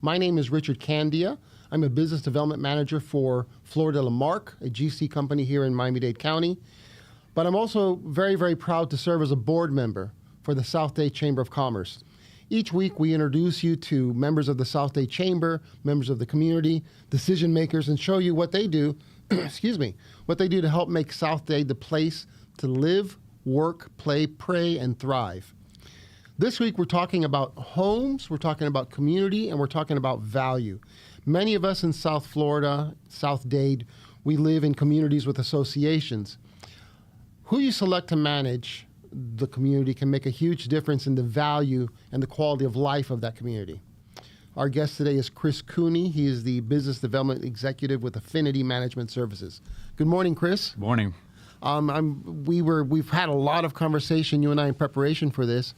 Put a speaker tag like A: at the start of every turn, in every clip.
A: My name is Richard Candia. I'm a business development manager for Florida Lamarck, a GC company here in Miami-Dade County. But I'm also very, very proud to serve as a board member for the Southdade Chamber of Commerce. Each week, we introduce you to members of the Southdade Chamber, members of the community, decision makers, and show you what they do, what they do to help make Southdade the place to live, work, play, pray, and thrive. This week, we're talking about homes, we're talking about community, and we're talking about value. Many of us in South Florida, Southdade, we live in communities with associations. Who you select to manage the community can make a huge difference in the value and the quality of life of that community. Our guest today is Chris Cooney. He is the Business Development Executive with Affinity Management Services. Good morning, Chris.
B: Morning.
A: We've had a lot of conversation, you and I, in preparation for this,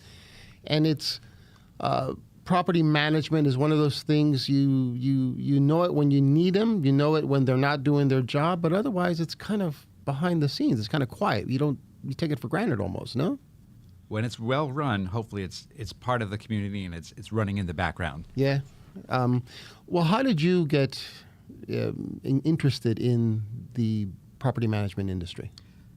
A: and it's property management is one of those things you know it when you need them, you know it when they're not doing their job, but otherwise it's kind of behind the scenes. It's kind of quiet. You take it for granted almost, no?
B: When it's well run, hopefully it's part of the community and it's running in the background.
A: Yeah. Well, how did you get interested in the property management industry?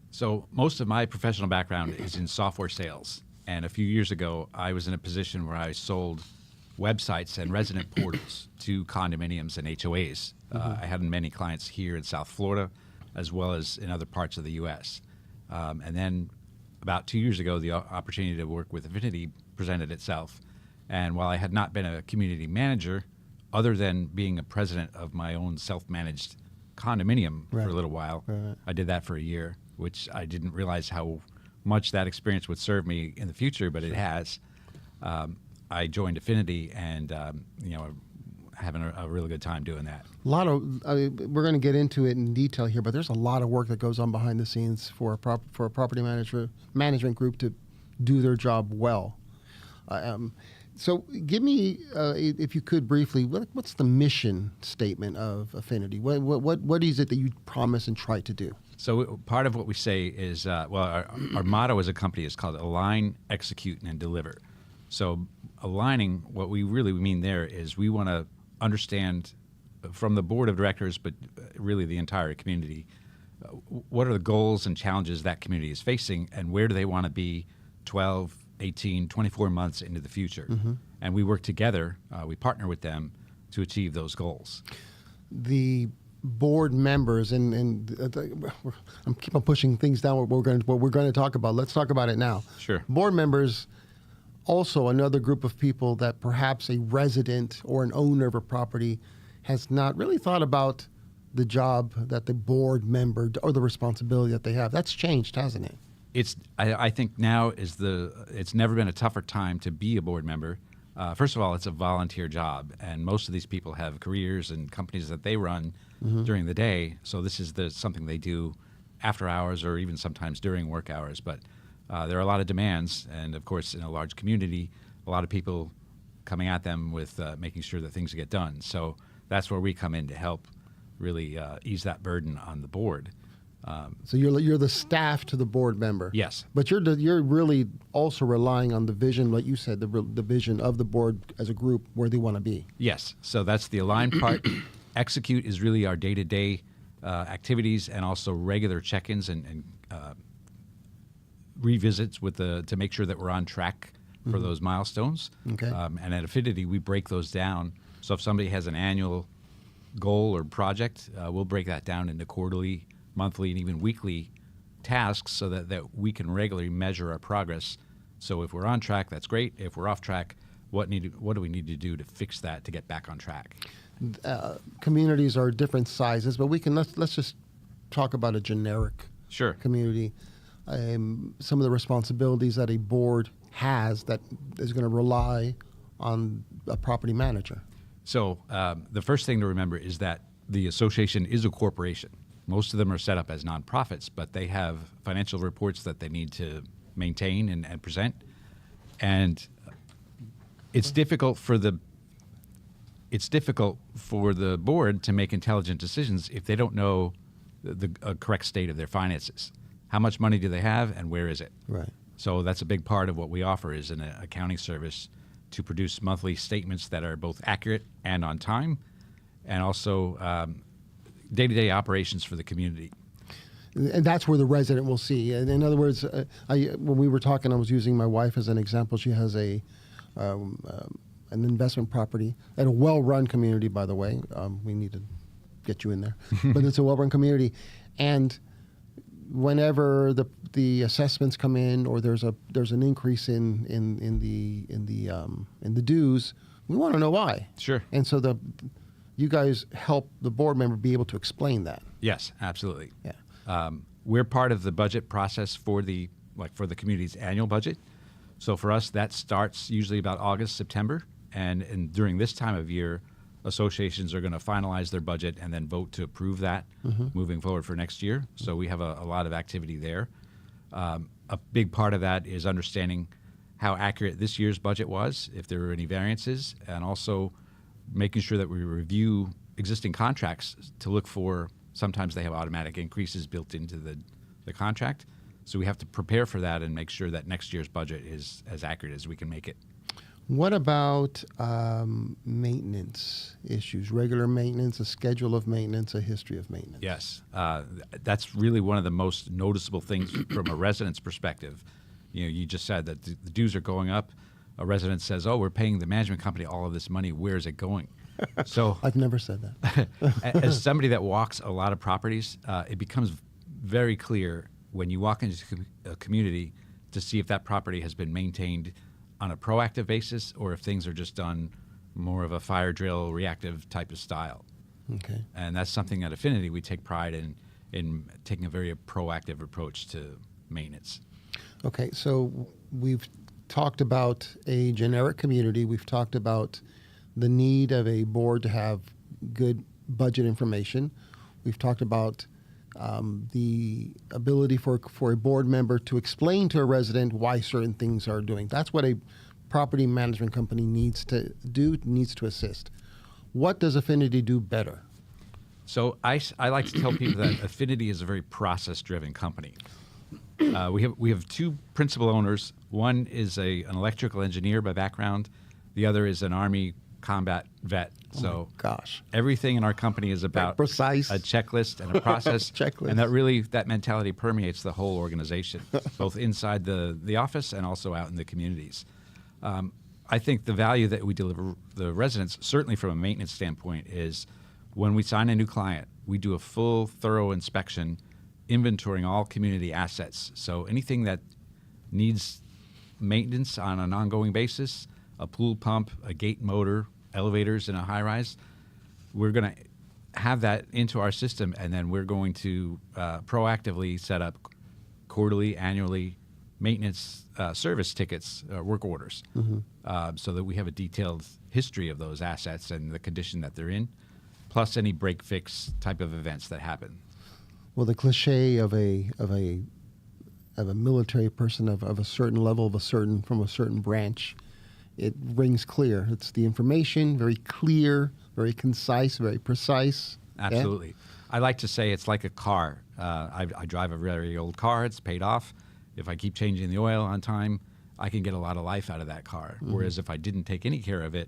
B: So most of my professional background is in software sales. And a few years ago, I was in a position where I sold websites and resident portals to condominiums and HOAs. I had many clients here in South Florida, as well as in other parts of the U.S. And then about 2 years ago, the opportunity to work with Affinity presented itself. And while I had not been a community manager, other than being a president of my own self-managed condominium for a little while, I did that for a year, which I didn't realize how much that experience would serve me in the future, but it has. I joined Affinity and, having a really good time doing that.
A: We're going to get into it in detail here, but there's a lot of work that goes on behind the scenes for a property management group to do their job well. So give me, if you could briefly, what's the mission statement of Affinity? What is it that you promise and try to do?
B: So part of what we say is, our motto as a company is called Align, Execute, and Deliver. So aligning, what we really mean there is we want to understand from the board of directors, but really the entire community, what are the goals and challenges that community is facing and where do they want to be 12, 18, 24 months into the future. And we work together, we partner with them to achieve those goals.
A: The board members, and I'm keep on pushing things down what we're going to talk about. Let's talk about it now.
B: Sure.
A: Board members, also another group of people that perhaps a resident or an owner of a property has not really thought about the job that the board member or the responsibility that they have. That's changed, hasn't it?
B: I think now it's never been a tougher time to be a board member. First of all, it's a volunteer job, and most of these people have careers and companies that they run during the day. So this is something they do after hours or even sometimes during work hours. But there are a lot of demands, and of course, in a large community, a lot of people coming at them with making sure that things get done. So that's where we come in to help really ease that burden on the board.
A: So you're the staff to the board member.
B: Yes.
A: But you're really also relying on the vision, like you said, the vision of the board as a group where they want to be.
B: Yes. So that's the align part. Execute is really our day-to-day activities and also regular check-ins and revisits to make sure that we're on track for those milestones.
A: Okay.
B: And at Affinity, we break those down. So if somebody has an annual goal or project, we'll break that down into quarterly, monthly, and even weekly tasks so that we can regularly measure our progress. So if we're on track, that's great. If we're off track, what do we need to do to fix that to get back on track?
A: Communities are different sizes, but let's just talk about a generic community. Some of the responsibilities that a board has that is going to rely on a property manager.
B: So the first thing to remember is that the association is a corporation. Most of them are set up as nonprofits, but they have financial reports that they need to maintain and present. And it's difficult for the board to make intelligent decisions if they don't know the correct state of their finances. How much money do they have and where is it?
A: Right.
B: So that's a big part of what we offer is an accounting service to produce monthly statements that are both accurate and on time, and also day-to-day operations for the community.
A: And that's where the resident will see. And in other words, when we were talking, I was using my wife as an example. She has an investment property at a well-run community, by the way. We need to get you in there. But it's a well-run community. And whenever the assessments come in, or there's an increase in the dues, we want to know why.
B: Sure.
A: And so you guys help the board member be able to explain that.
B: Yes, absolutely.
A: Yeah.
B: We're part of the budget process for the community's annual budget. So for us, that starts usually about August, September, and during this time of year, associations are going to finalize their budget and then vote to approve that moving forward for next year. So we have a lot of activity there. A big part of that is understanding how accurate this year's budget was, if there were any variances, and also making sure that we review existing contracts to look for, sometimes they have automatic increases built into the contract. So we have to prepare for that and make sure that next year's budget is as accurate as we can make it.
A: What about maintenance issues, regular maintenance, a schedule of maintenance, a history of maintenance?
B: Yes, that's really one of the most noticeable things from a resident's perspective. You just said that the dues are going up. A resident says, "Oh, we're paying the management company all of this money. Where is it going?" So
A: I've never said that.
B: As somebody that walks a lot of properties, it becomes very clear when you walk into a community to see if that property has been maintained on a proactive basis, or if things are just done more of a fire drill reactive type of style.
A: Okay.
B: And that's something at Affinity we take pride in taking a very proactive approach to maintenance.
A: Okay, so we've talked about a generic community. We've talked about the need of a board to have good budget information. We've talked about the ability for a board member to explain to a resident why certain things are doing. That's what a property management company needs to do, needs to assist. What does Affinity do better?
B: So I like to tell people that Affinity is a very process-driven company. We have two principal owners. One is an electrical engineer by background. The other is an Army combat vet. So
A: gosh,
B: everything in our company is about
A: precise.
B: A checklist and a process.
A: Checklist.
B: And that mentality permeates the whole organization, both inside the office and also out in the communities. I think the value that we deliver the residents, certainly from a maintenance standpoint, is when we sign a new client, we do a full, thorough inspection, inventorying all community assets. So anything that needs maintenance on an ongoing basis, a pool pump, a gate motor, elevators in a high-rise, we're going to have that into our system, and then we're going to proactively set up quarterly, annually maintenance service tickets, work orders, so that we have a detailed history of those assets and the condition that they're in, plus any break-fix type of events that happen.
A: Well, the cliche of a military person of a certain level, from a certain branch, it rings clear. It's the information, very clear, very concise, very precise.
B: Absolutely. Yeah? I like to say it's like a car. I drive a very old car. It's paid off. If I keep changing the oil on time, I can get a lot of life out of that car. Whereas if I didn't take any care of it,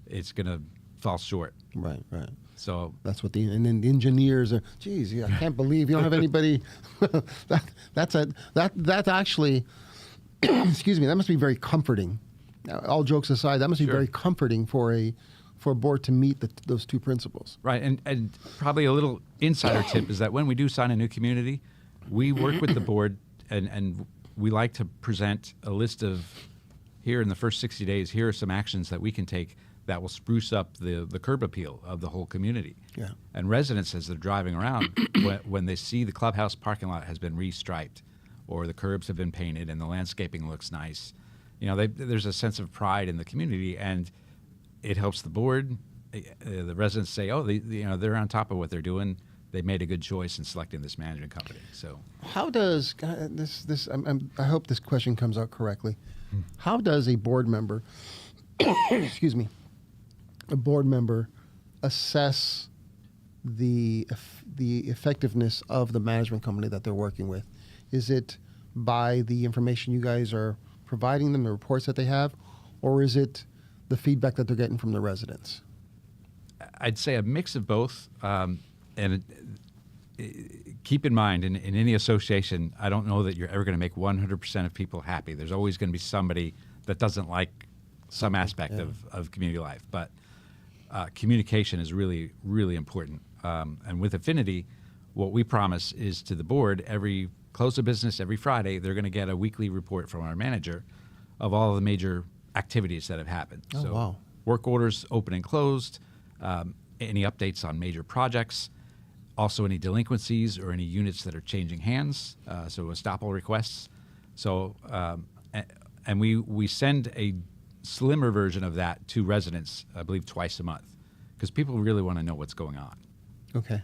B: it's going to fall short.
A: Right, right.
B: So
A: that's what and then the engineers are. Geez, I can't believe you don't have anybody. That's actually, excuse me. That must be very comforting. All jokes aside, that must be very comforting for a board to meet those two principles.
B: Right, and probably a little insider tip is that when we do sign a new community, we work with the board and we like to present a list of, here in the first 60 days, here are some actions that we can take that will spruce up the curb appeal of the whole community. Yeah. And residents, as they're driving around, when they see the clubhouse parking lot has been restriped, or the curbs have been painted and the landscaping looks nice, there's a sense of pride in the community, and it helps the board. The residents say, "Oh, they're on top of what they're doing. They made a good choice in selecting this management company." So,
A: how does this? I hope this question comes out correctly. How does a board member, excuse me, a board member assess the effectiveness of the management company that they're working with? Is it by the information you guys are providing them, the reports that they have, or is it the feedback that they're getting from the residents?
B: I'd say a mix of both. Keep in mind, in any association, I don't know that you're ever going to make 100% of people happy. There's always going to be somebody that doesn't like some aspect of community life. But communication is really, really important. And with Affinity, what we promise is to the board, every close of business, every Friday, they're going to get a weekly report from our manager of all of the major activities that have happened.
A: Oh,
B: so
A: wow.
B: work orders open and closed, any updates on major projects, also any delinquencies or any units that are changing hands, so estoppel requests. So, and we send a slimmer version of that to residents, I believe, twice a month, because people really want to know what's going on.
A: Okay.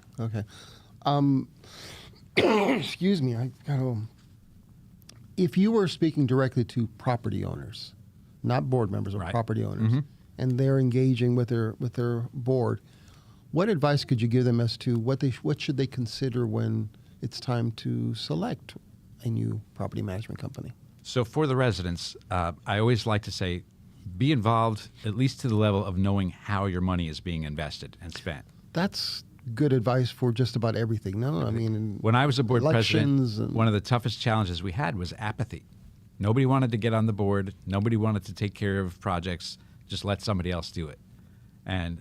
A: Excuse me. I gotta. If you were speaking directly to property owners, not board members, or
B: Right.
A: property owners,
B: Mm-hmm.
A: and they're engaging with their board, what advice could you give them as to what should they consider when it's time to select a new property management company?
B: So for the residents, I always like to say, be involved at least to the level of knowing how your money is being invested and spent.
A: That's good advice for just about everything. No, I mean,
B: When I was a board
A: elections
B: president,
A: and-
B: one of the toughest challenges we had was apathy. Nobody wanted to get on the board. Nobody wanted to take care of projects. Just let somebody else do it. And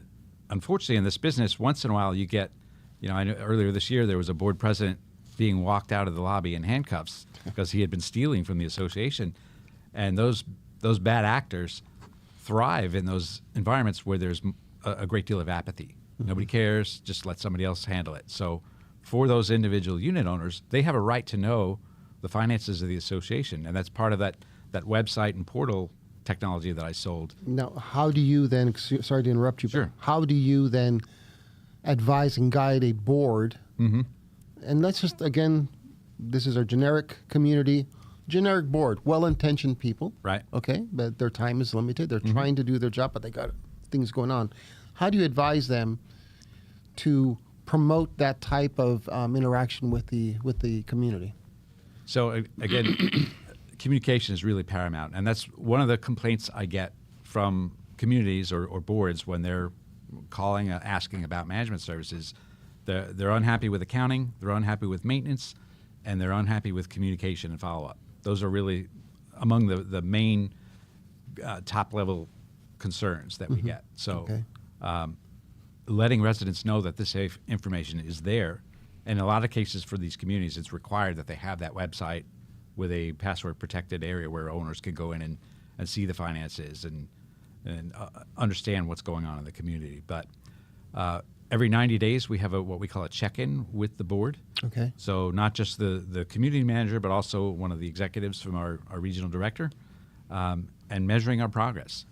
B: unfortunately, in this business, once in a while you get, I know earlier this year there was a board president being walked out of the lobby in handcuffs because he had been stealing from the association. And those bad actors thrive in those environments where there's a great deal of apathy. Mm-hmm. Nobody cares, just let somebody else handle it. So for those individual unit owners, they have a right to know the finances of the association. And that's part of that website and portal technology that I sold.
A: Now, how do you then, sorry to interrupt you,
B: Sure.
A: but how do you then advise and guide a board?
B: Mm-hmm.
A: And let's just, again, this is our generic community, generic board, well-intentioned people.
B: Right.
A: Okay, but their time is limited. They're trying to do their job, but they got things going on. How do you advise them to promote that type of interaction with the community?
B: So again, communication is really paramount, and that's one of the complaints I get from communities or boards when they're calling, asking about management services. They're unhappy with accounting, they're unhappy with maintenance, and they're unhappy with communication and follow-up. Those are really among the main top-level concerns that we get. So letting residents know that this information is there. In a lot of cases for these communities, it's required that they have that website with a password-protected area where owners can go in and see the finances and understand what's going on in the community. But every 90 days, we have what we call a check-in with the board.
A: Okay.
B: So not just the community manager, but also one of the executives from our regional director, and measuring our progress.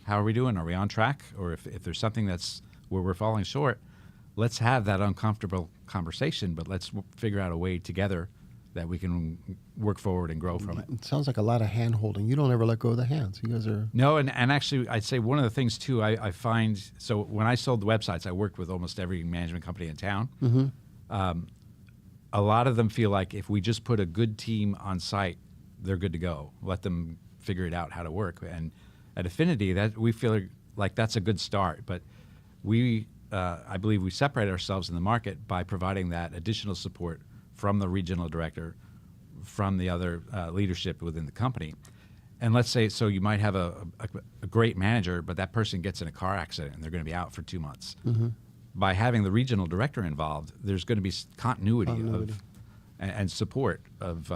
B: How are we doing? Are we on track? Or if there's something that's where we're falling short, let's have that uncomfortable conversation, but let's figure out a way together that we can work forward and grow from it.
A: It sounds like a lot of hand-holding. You don't ever let go of the hands. You guys are...
B: No, and actually, I'd say one of the things, too, I find, so when I sold the websites, I worked with almost every management company in town.
A: Mm-hmm.
B: A lot of them feel like if we just put a good team on site, they're good to go. Let them figure it out how to work. And at Affinity, that we feel like that's a good start. But I believe we separate ourselves in the market by providing that additional support from the regional director, from the other leadership within the company. And let's say, so you might have a great manager, but that person gets in a car accident and they're going to be out for 2 months.
A: Mm-hmm.
B: By having the regional director involved, there's going to be continuity. And support of,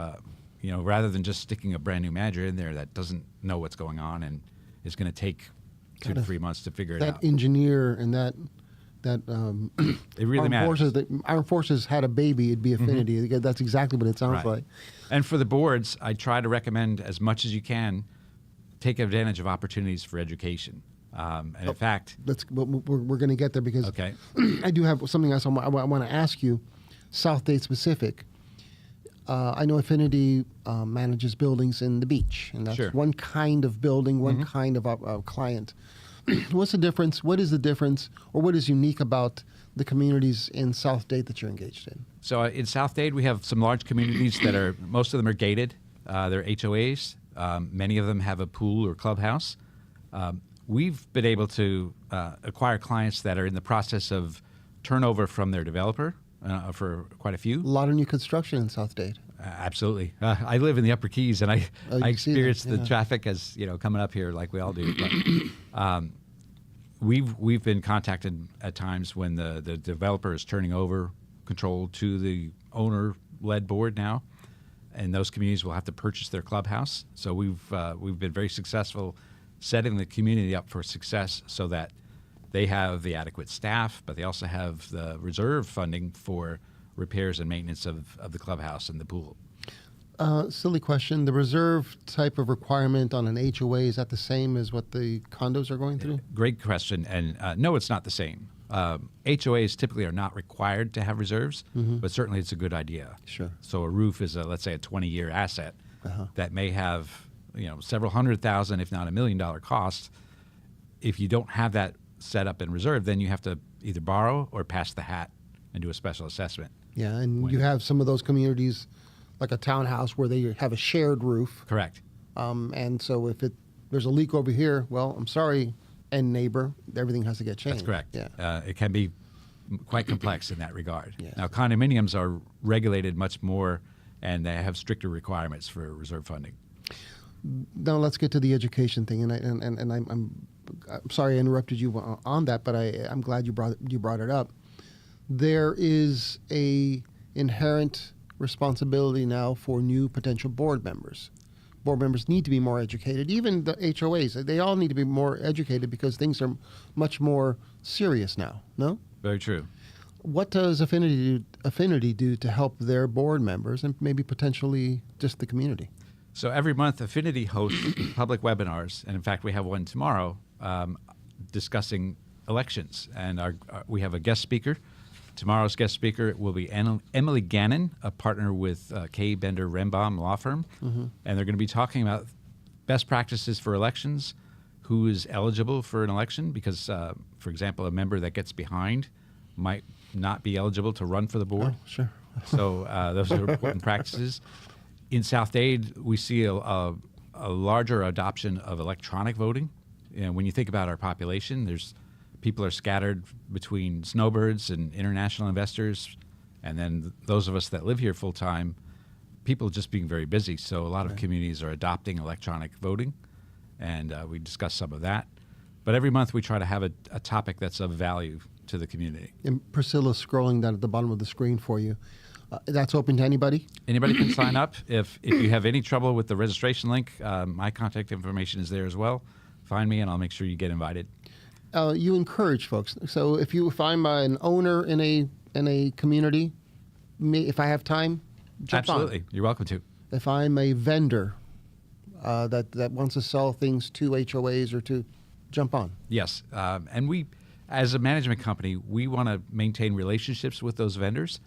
B: rather than just sticking a brand new manager in there that doesn't know what's going on and is going to take 2 to 3 months to figure it out.
A: That engineer and that
B: it really matters.
A: Armed Forces had a baby, it'd be Affinity. Mm-hmm. That's exactly what it sounds like.
B: And for the boards, I try to recommend as much as you can, take advantage of opportunities for education. And in fact...
A: We're going to get there because I do have something else I want to ask you, Southdade specific. I know Affinity manages buildings in the beach, and that's one kind of building, one kind of client. What's the difference? What is the difference, or what is unique about the communities in Southdade that you're engaged in?
B: So in Southdade, we have some large communities that most of them are gated. They're HOAs. Many of them have a pool or clubhouse. we've been able to acquire clients that are in the process of turnover from their developer for quite a few.
A: A lot of new construction in Southdade.
B: Absolutely. I live in the Upper Keys, and I experience
A: that, yeah.
B: the traffic as coming up here like we all do. But, we've been contacted at times when the developer is turning over control to the owner-led board now, and those communities will have to purchase their clubhouse. So we've been very successful setting the community up for success so that they have the adequate staff, but they also have the reserve funding for repairs and maintenance of the clubhouse and the pool.
A: Silly question. The reserve type of requirement on an HOA, is that the same as what the condos are going through?
B: Great question. And no, it's not the same. HOAs typically are not required to have reserves, but certainly it's a good idea.
A: Sure.
B: So a roof is, let's say, a 20-year asset that may have several $100,000, if not $1 million cost. If you don't have that set up in reserve, then you have to either borrow or pass the hat and do a special assessment.
A: Yeah, and you have some of those communities, like a townhouse, where they have a shared roof.
B: Correct.
A: And so if there's a leak over here, well, I'm sorry, and neighbor, everything has to get changed.
B: That's correct.
A: Yeah.
B: It can be quite complex in that regard.
A: Yes.
B: Now, condominiums are regulated much more, and they have stricter requirements for reserve funding.
A: Now let's get to the education thing, and I'm sorry I interrupted you on that, but I'm glad you brought it up. There is a inherent responsibility now for new potential board members. Board members need to be more educated. Even the HOAs, they all need to be more educated because things are much more serious now. No?
B: Very true.
A: What does Affinity do to help their board members and maybe potentially just the community?
B: So every month, Affinity hosts public webinars, and in fact, we have one tomorrow discussing elections. And we have a guest speaker. Tomorrow's guest speaker will be Emily Gannon, a partner with K. Bender Rembaum law firm, and they're going to be talking about best practices for elections, who is eligible for an election, because, for example, a member that gets behind might not be eligible to run for the board.
A: Oh, sure.
B: So those are important practices. In Southdade, we see a larger adoption of electronic voting. When you think about our population, people are scattered between snowbirds and international investors, and then those of us that live here full time, people just being very busy. So a lot of communities are adopting electronic voting, and we discuss some of that. But every month we try to have a topic that's of value to the community.
A: And Priscilla's scrolling down at the bottom of the screen for you. That's open to anybody?
B: Anybody can sign up. If you have any trouble with the registration link, my contact information is there as well. Find me, and I'll make sure you get invited.
A: You encourage folks. So if I'm an owner in a community, if I have time, jump on.
B: Absolutely. You're welcome to.
A: If I'm a vendor that wants to sell things to HOAs or to jump on.
B: Yes. And we, as a management company, we want to maintain relationships with those vendors.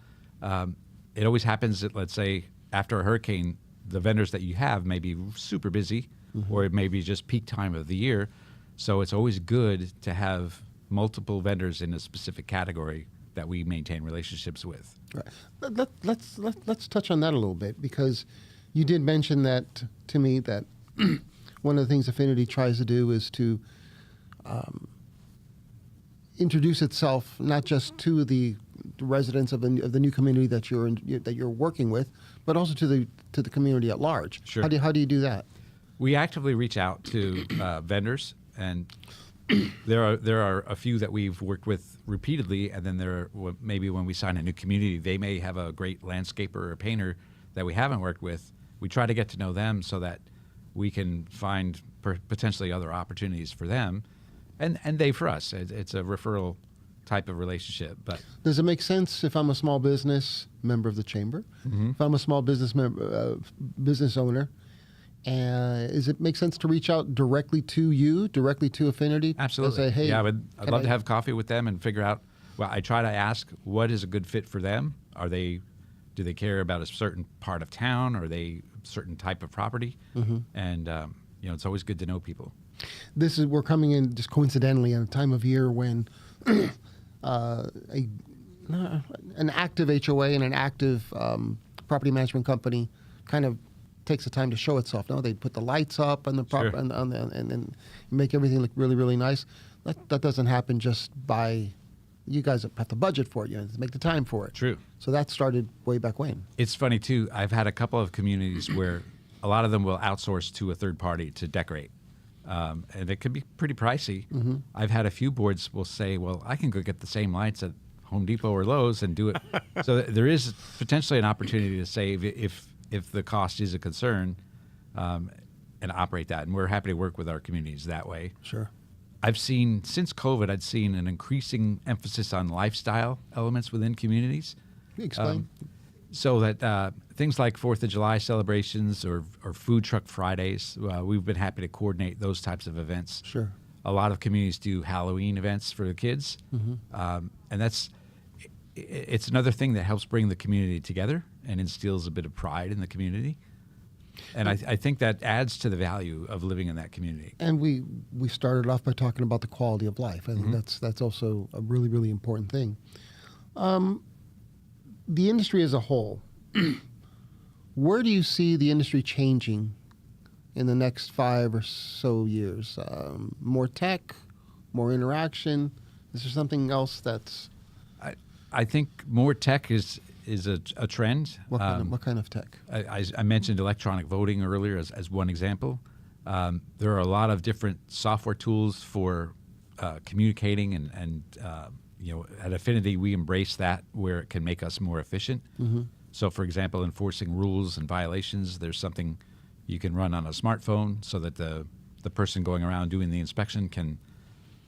B: It always happens that, let's say, after a hurricane, the vendors that you have may be super busy, or it may be just peak time of the year. So it's always good to have multiple vendors in a specific category that we maintain relationships with.
A: Right. Let's touch on that a little bit, because you did mention that to me, that one of the things Affinity tries to do is to introduce itself not just to the residents of the new community that you're working with, but also to the community at large.
B: Sure.
A: How do you do that?
B: We actively reach out to vendors, and there are a few that we've worked with repeatedly, and then there are maybe when we sign a new community, they may have a great landscaper or painter that we haven't worked with. We try to get to know them so that we can find potentially other opportunities for them, and they for us. It's a referral type of relationship. But
A: does it make sense if I'm a small business member of the chamber, if I'm a small business business owner? Does it make sense to reach out directly to you, directly to Affinity?
B: Absolutely.
A: And say, hey,
B: yeah, I'd love to have coffee with them and figure out. Well, I try to ask what is a good fit for them. Do they care about a certain part of town, or a certain type of property? And it's always good to know people.
A: We're coming in just coincidentally at a time of year when an active HOA and an active property management company kind of takes the time to show itself. No, they put the lights up and the
B: Sure.
A: and make everything look really, really nice. That doesn't happen just by you guys have the budget for it. You have to make the time for it.
B: True.
A: So that started way back when.
B: It's funny too. I've had a couple of communities where a lot of them will outsource to a third party to decorate, and it can be pretty pricey. I've had a few boards will say, "Well, I can go get the same lights at Home Depot or Lowe's and do it." So there is potentially an opportunity to save if the cost is a concern, and operate that. And we're happy to work with our communities that way.
A: Sure.
B: I've seen, since COVID, I'd seen an increasing emphasis on lifestyle elements within communities.
A: Explain.
B: So that things like 4th of July celebrations or food truck Fridays, we've been happy to coordinate those types of events.
A: Sure.
B: A lot of communities do Halloween events for the kids. And it's another thing that helps bring the community together and instills a bit of pride in the community. And I think that adds to the value of living in that community.
A: And we started off by talking about the quality of life. I think that's also a really, really important thing. The industry as a whole, where do you see the industry changing in the next 5 or so years? More tech, more interaction? Is there something else that's...
B: I think more tech is a trend.
A: What kind of tech?
B: I mentioned electronic voting earlier as one example. There are a lot of different software tools for communicating and at Affinity we embrace that where it can make us more efficient. So for example, enforcing rules and violations, there's something you can run on a smartphone so that the person going around doing the inspection can,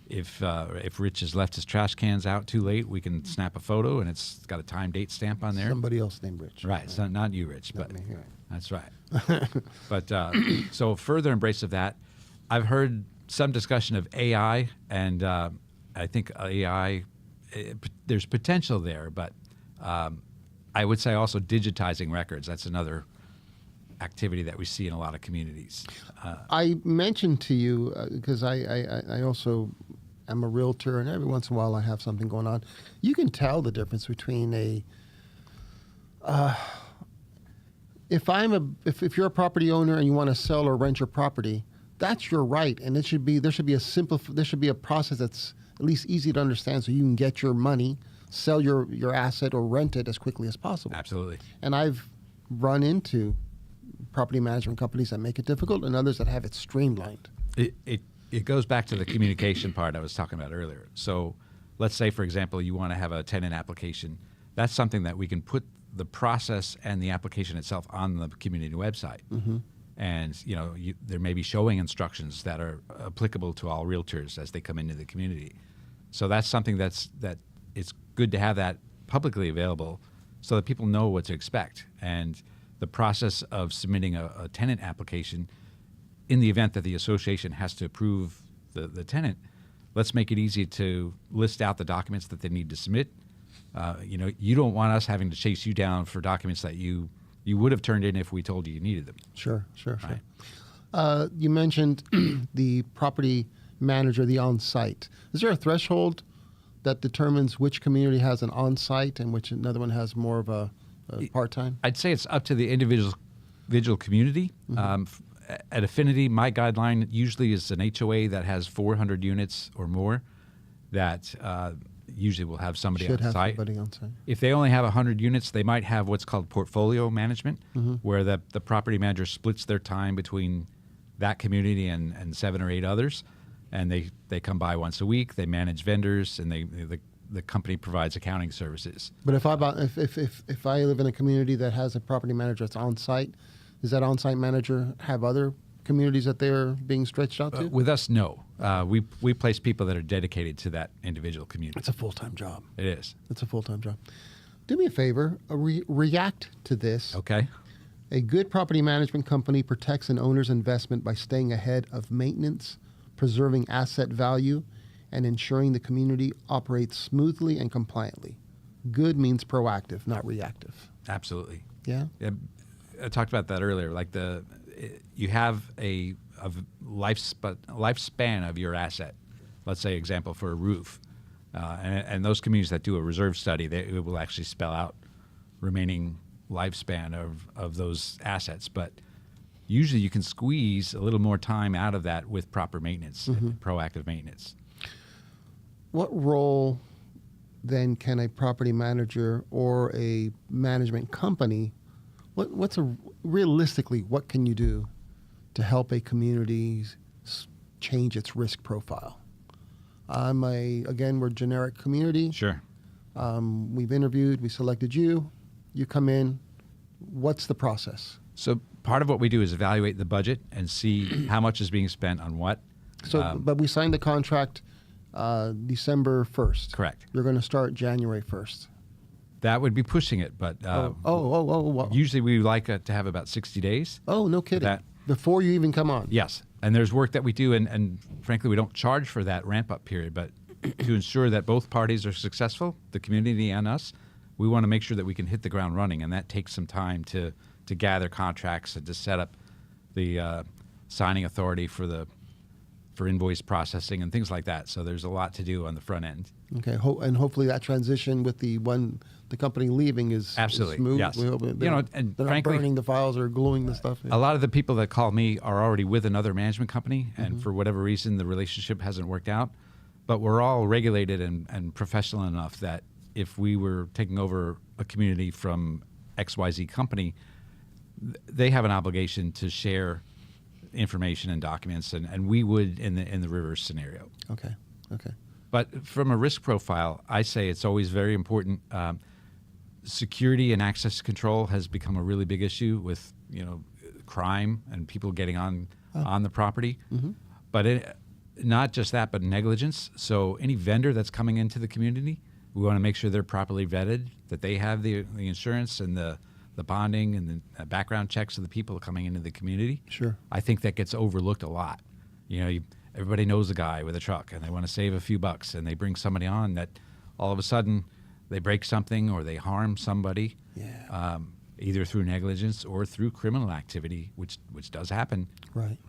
B: if Rich has left his trash cans out too late, we can snap a photo and it's got a time date stamp on there.
A: Somebody else named Rich.
B: Right, it's not you, Rich,
A: Not
B: but
A: me, right.
B: that's right. But so further embrace of that, I've heard some discussion of AI, and I think AI, there's potential there, but I would say also digitizing records. That's another activity that we see in a lot of communities.
A: I mentioned to you, because I also am a realtor, and every once in a while I have something going on. You can tell the difference between if you're a property owner and you want to sell or rent your property, that's your right, and there should be a process that's at least easy to understand, so you can get your money, sell your asset, or rent it as quickly as possible.
B: Absolutely.
A: And I've run into property management companies that make it difficult, and others that have it streamlined.
B: It goes back to the communication part I was talking about earlier. So let's say, for example, you want to have a tenant application. That's something that we can put the process and the application itself on the community website. And there may be showing instructions that are applicable to all realtors as they come into the community. So that's something that it's good to have that publicly available so that people know what to expect. And the process of submitting a tenant application, in the event that the association has to approve the tenant, let's make it easy to list out the documents that they need to submit. You don't want us having to chase you down for documents that you would have turned in if we told you needed them.
A: Sure.
B: Right.
A: You mentioned the property manager, the on-site. Is there a threshold that determines which community has an on-site and which another one has more of a part-time?
B: I'd say it's up to the individual community. At Affinity, my guideline usually is an HOA that has 400 units or more that usually will have somebody
A: Should
B: on
A: have
B: site.
A: somebody on site.
B: If they only have 100 units, they might have what's called portfolio management, where the property manager splits their time between that community and 7 or 8 others, and they come by once a week. They manage vendors, and the company provides accounting services.
A: But if I live in a community that has a property manager that's on site, does that on site manager have other communities that they're being stretched out to?
B: With us, no. We place people that are dedicated to that individual community.
A: It's a full-time job.
B: It is.
A: It's a full-time job. Do me a favor, react to this.
B: Okay.
A: A good property management company protects an owner's investment by staying ahead of maintenance, preserving asset value, and ensuring the community operates smoothly and compliantly. Good means proactive, not reactive.
B: Absolutely.
A: Yeah?
B: I talked about that earlier. Like you have a lifespan of your asset. Let's say, example, for a roof, and those communities that do a reserve study, it will actually spell out remaining lifespan of those assets. But usually you can squeeze a little more time out of that with proper maintenance, proactive maintenance.
A: What role then can a property manager or a management company, realistically, what can you do to help a community change its risk profile? Again, we're a generic community.
B: Sure.
A: We've interviewed, we selected you. You come in. What's the process?
B: So part of what we do is evaluate the budget and see how much is being spent on what.
A: So, but we signed the contract December 1st.
B: Correct.
A: You're going to start January 1st.
B: That would be pushing it, but usually we like to have about 60 days.
A: Oh, no kidding. Before you even come on.
B: Yes. And there's work that we do, and frankly, we don't charge for that ramp-up period, but to ensure that both parties are successful, the community and us, we want to make sure that we can hit the ground running, and that takes some time to gather contracts and to set up the signing authority for invoice processing and things like that. So there's a lot to do on the front end.
A: Okay, and hopefully that transition with the company leaving is
B: absolutely
A: smooth.
B: Yes.
A: We hope they're
B: and
A: not
B: frankly,
A: burning the files or gluing the stuff.
B: A lot of the people that call me are already with another management company, and for whatever reason, the relationship hasn't worked out. But we're all regulated and professional enough that if we were taking over a community from XYZ company, they have an obligation to share information and documents, and we would in the reverse scenario.
A: Okay.
B: But from a risk profile, I say it's always very important. Security and access control has become a really big issue with crime and people getting on the property. But not just that, but negligence. So any vendor that's coming into the community, we want to make sure they're properly vetted, that they have the insurance and the bonding and the background checks of the people coming into the community.
A: Sure.
B: I think that gets overlooked a lot. Everybody knows a guy with a truck, and they want to save a few bucks, and they bring somebody on that all of a sudden they break something or they harm somebody, either through negligence or through criminal activity, which does happen.
A: Right.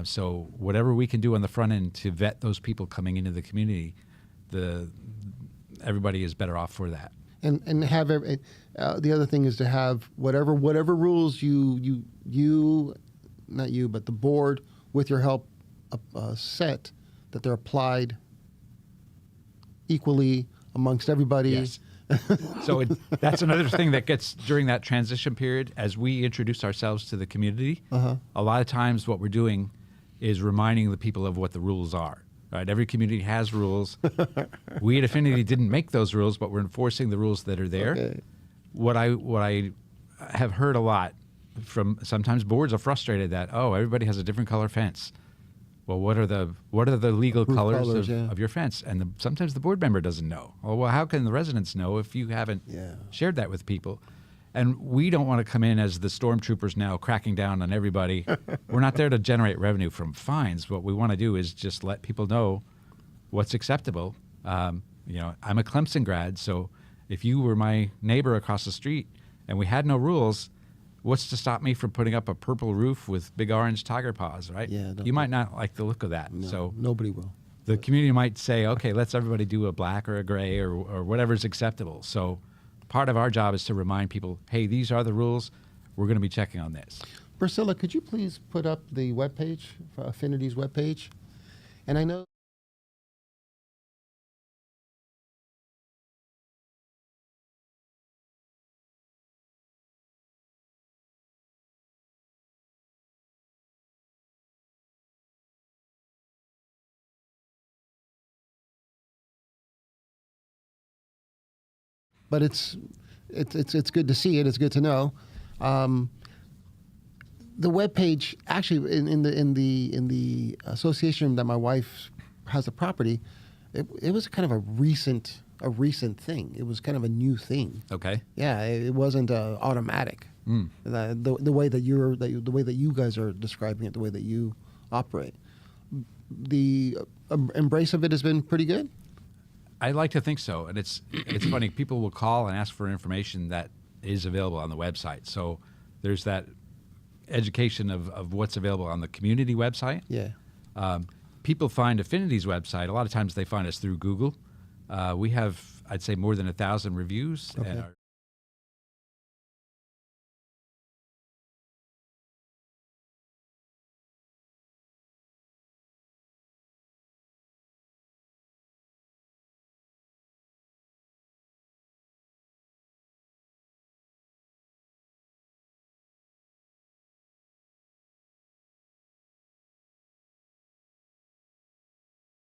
B: So whatever we can do on the front end to vet those people coming into the community, everybody is better off for that.
A: And have the other thing is to have whatever rules you not you but the board with your help set, that they're applied equally amongst everybody.
B: Yes. So that's another thing that gets during that transition period as we introduce ourselves to the community. A lot of times what we're doing is reminding the people of what the rules are. Right? Every community has rules. We at Affinity didn't make those rules, but we're enforcing the rules that are there.
A: Okay.
B: What I have heard a lot from sometimes boards are frustrated that everybody has a different color fence. Well, what are the legal colors of your fence? And sometimes the board member doesn't know. Well, how can the residents know if you haven't shared that with people? And we don't want to come in as the stormtroopers now cracking down on everybody. We're not there to generate revenue from fines. What we want to do is just let people know what's acceptable. I'm a Clemson grad, so if you were my neighbor across the street and we had no rules, what's to stop me from putting up a purple roof with big orange tiger paws, right?
A: Yeah,
B: you might not like the look of that.
A: No,
B: so
A: nobody will.
B: The community might say, okay, let's everybody do a black or a gray or whatever's acceptable. So part of our job is to remind people, hey, these are the rules. We're going to be checking on this.
A: Priscilla, could you please put up the webpage, Affinity's webpage? And I know but it's good to see it. It's good to know. The webpage actually in the association that my wife has a property, it was kind of a recent thing. It was kind of a new thing.
B: Okay.
A: Yeah, it wasn't automatic. The way that you guys are describing it, the way that you operate, the embrace of it has been pretty good.
B: I like to think so, and it's funny. People will call and ask for information that is available on the website. So there's that education of what's available on the community website.
A: Yeah.
B: People find Affinity's website. A lot of times they find us through Google. We have, I'd say, more than 1,000 reviews.
A: Okay.
B: And our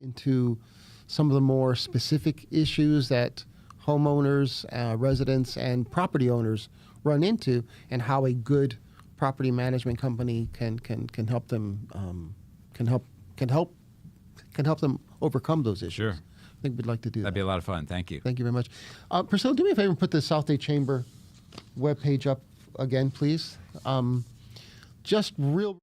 A: into some of the more specific issues that homeowners, residents, and property owners run into, and how a good property management company can help them can help them overcome those issues.
B: Sure.
A: I think we'd like to do
B: That'd
A: that.
B: be a lot of fun. Thank you.
A: Thank you very much. Priscilla, do me a favor and put the Southdade Chamber webpage up again, please. Just real.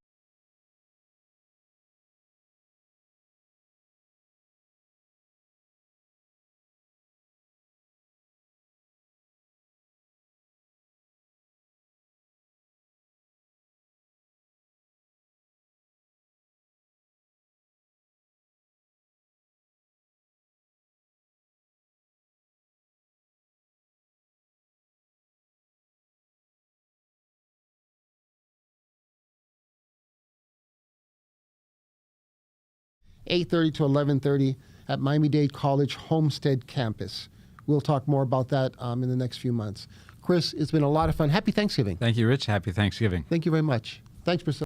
A: (8:30 to 11:30) at Miami-Dade College Homestead Campus. We'll talk more about that in the next few months. Chris, it's been a lot of fun. Happy Thanksgiving.
B: Thank you, Rich. Happy Thanksgiving.
A: Thank you very much. Thanks, Priscilla.